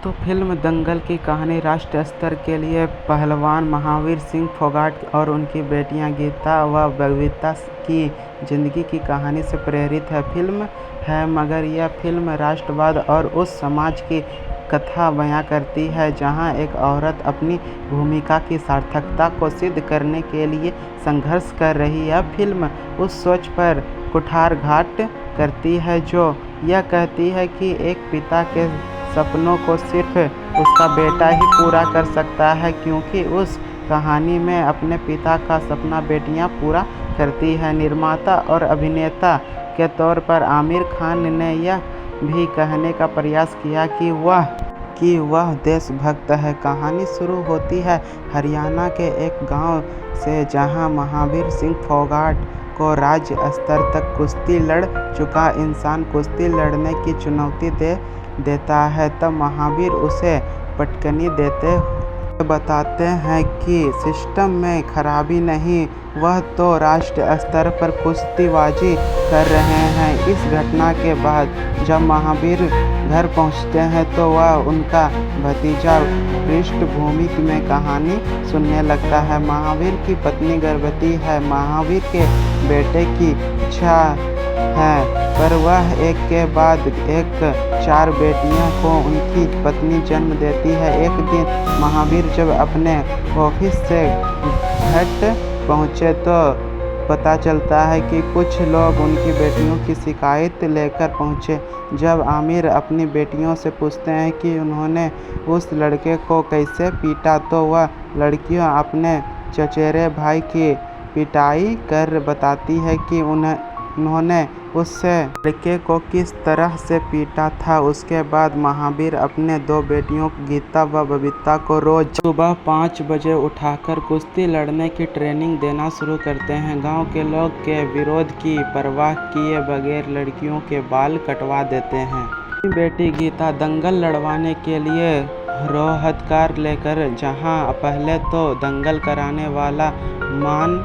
तो फिल्म दंगल की कहानी राष्ट्रीय स्तर के लिए पहलवान महावीर सिंह फोगाट और उनकी बेटियां गीता व बबीता की ज़िंदगी की कहानी से प्रेरित है फिल्म है मगर यह फिल्म राष्ट्रवाद और उस समाज की कथा बयां करती है जहां एक औरत अपनी भूमिका की सार्थकता को सिद्ध करने के लिए संघर्ष कर रही है। यह फिल्म उस सोच पर कुठाराघात करती है जो यह कहती है कि एक पिता के सपनों को सिर्फ उसका बेटा ही पूरा कर सकता है, क्योंकि उस कहानी में अपने पिता का सपना बेटियां पूरा करती हैं। निर्माता और अभिनेता के तौर पर आमिर खान ने यह भी कहने का प्रयास किया कि वह देशभक्त है। कहानी शुरू होती है हरियाणा के एक गांव से जहां महावीर सिंह फोगाट को राज्य स्तर तक कुश्ती लड़ चुका इंसान कुश्ती लड़ने की चुनौती दे देता है। तब महावीर उसे पटकनी देते हुए बताते हैं कि सिस्टम में खराबी नहीं, वह तो राष्ट्रीय स्तर पर कुश्तीबाजी कर रहे हैं। इस घटना के बाद जब महावीर घर पहुंचते हैं तो वह उनका भतीजा पृष्ठभूमि में कहानी सुनने लगता है। महावीर की पत्नी गर्भवती है। महावीर के बेटे की इच्छा है पर वह एक के बाद एक 4 बेटियों को उनकी पत्नी जन्म देती है। एक दिन महावीर जब अपने ऑफिस से घर पहुंचे तो पता चलता है कि कुछ लोग उनकी बेटियों की शिकायत लेकर पहुंचे। जब आमिर अपनी बेटियों से पूछते हैं कि उन्होंने उस लड़के को कैसे पीटा तो वह लड़कियां अपने चचेरे भाई की पिटाई कर बताती है कि उन्होंने उससे लड़के को किस तरह से पीटा था। उसके बाद महावीर अपने 2 बेटियों गीता व बबीता को रोज सुबह 5 बजे उठाकर कुश्ती लड़ने की ट्रेनिंग देना शुरू करते हैं। गांव के लोग के विरोध की परवाह किए बगैर लड़कियों के बाल कटवा देते हैं। बेटी गीता दंगल लड़वाने के लिए रोहतकार लेकर जहां पहले तो दंगल कराने वाला मान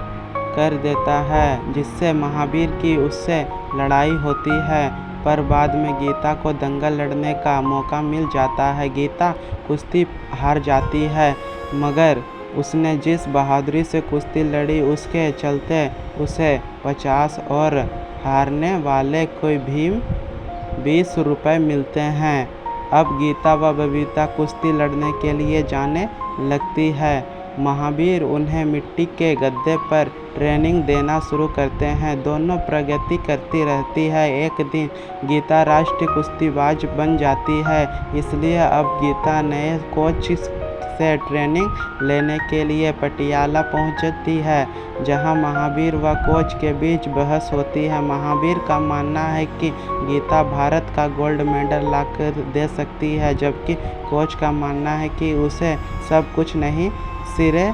कर देता है, जिससे महावीर की उससे लड़ाई होती है, पर बाद में गीता को दंगल लड़ने का मौका मिल जाता है। गीता कुश्ती हार जाती है मगर उसने जिस बहादुरी से कुश्ती लड़ी उसके चलते उसे 50 और हारने वाले को भी 20 रुपये मिलते हैं। अब गीता व बबीता कुश्ती लड़ने के लिए जाने लगती है। महावीर उन्हें मिट्टी के गद्दे पर ट्रेनिंग देना शुरू करते हैं। दोनों प्रगति करती रहती है। एक दिन गीता राष्ट्रीय कुश्तीबाज बन जाती है, इसलिए अब गीता नए कोच से ट्रेनिंग लेने के लिए पटियाला पहुंचती है, जहां महावीर व कोच के बीच बहस होती है। महावीर का मानना है कि गीता भारत का गोल्ड मेडल लाकर दे सकती है, जबकि कोच का मानना है कि उसे सब कुछ नहीं सिरे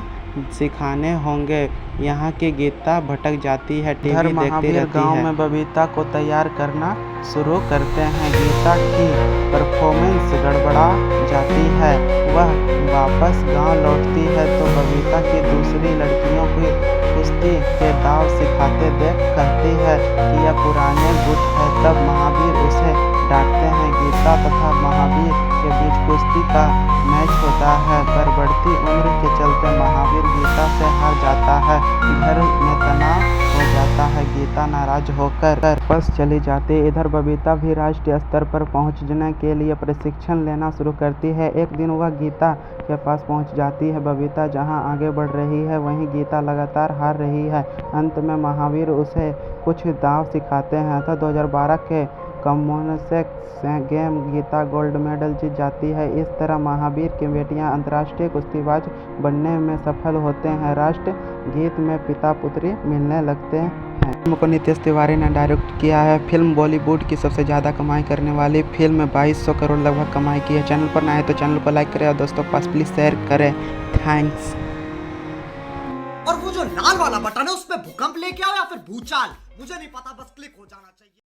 सिखाने होंगे। यहाँ की गीता भटक जाती है, टीवी देखती रहती है। गांव में बबीता को तैयार करना शुरू करते हैं। गीता की परफॉर्मेंस गड़बड़ा जाती है। वह वापस गांव लौटती है तो बबीता की दूसरी लड़कियों को कुश्ती के दाव सिखाते देख कहती है कि यह पुराने गुट है। तब महावीर उसे डांटते हैं। गीता तथा महावीर के बीच कुश्ती का मैच होता है, पर बढ़ती उम्र के चलते महावीर गीता से हार जाता है। घर में तनाव हो जाता है। गीता नाराज होकर वापस चली जाती है। इधर बबीता भी राष्ट्रीय स्तर पर पहुंचने के लिए प्रशिक्षण लेना शुरू करती है। एक दिन वह गीता के पास पहुंच जाती है। बबीता जहां आगे बढ़ रही है वहीं गीता लगातार हार रही है। अंत में महावीर उसे कुछ दाव सिखाते हैं। 2012 के Commonwealth game Geeta gold medal जीत जाती है। इस तरह महावीर की बेटियां अंतर्राष्ट्रीय कुश्तीबाज बनने में सफल होते हैं। राष्ट्र गीत में पिता पुत्री मिलने लगते हैं। फिल्म को नितेश तिवारी ने डायरेक्ट किया है। फिल्म बॉलीवुड की सबसे ज़्यादा कमाई करने वाली फिल्म 2200 करोड़ लगभग कमाई की है। चैनल पर नए हैं तो चैनल को लाइक करें और दोस्तों के पास प्लीज़ शेयर करें। थैंक्स। और वो जो लाल वाला बटन है उसमें भूकंप लेके आओ या फिर भूचाल, मुझे नहीं पता, बस क्लिक हो जाना चाहिए।